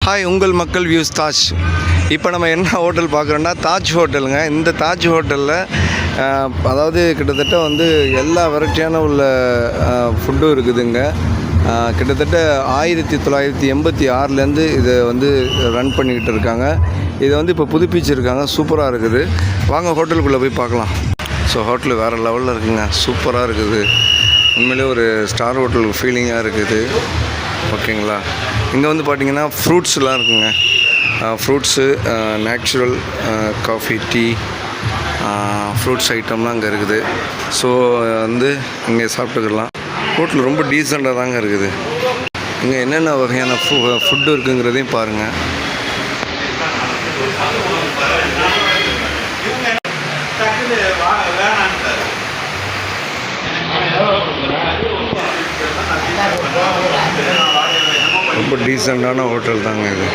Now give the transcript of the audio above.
Hi, உங்கள் மக்கள் views Taj. இப்போ நம்ம என்ன ஹோட்டல் பார்க்குறோன்னா தாஜ் ஹோட்டலுங்க. இந்த தாஜ் ஹோட்டலில் அதாவது கிட்டத்தட்ட வந்து எல்லா வெரைட்டியான உள்ள ஃபுட்டும் இருக்குதுங்க. கிட்டத்தட்ட 1986லேருந்து இதை வந்து ரன் பண்ணிக்கிட்டு இருக்காங்க. இதை வந்து இப்போ புதுப்பிச்சிருக்காங்க. சூப்பராக இருக்குது. வாங்க ஹோட்டலுக்குள்ளே போய் பார்க்கலாம். ஸோ ஹோட்டலு வேறு லெவலில் இருக்குங்க. சூப்பராக இருக்குது. உண்மையிலே ஒரு ஸ்டார் ஹோட்டல் ஃபீலிங்காக இருக்குது. ஓகேங்களா? இங்கே வந்து பார்த்திங்கன்னா ஃப்ரூட்ஸ்லாம் இருக்குங்க. Fruits, natural coffee, tea, fruits ஐட்டம்லாம் அங்கே இருக்குது. ஸோ வந்து இங்கே சாப்பிட்டுக்கலாம். ஹோட்டல் ரொம்ப டீசெண்டாக தாங்க இருக்குது. இங்கே என்னென்ன வகையான ஃபுட்டு இருக்குங்கிறதையும் பாருங்கள். ரொம்ப டீசெண்டான ஹோட்டல் தாங்க இது.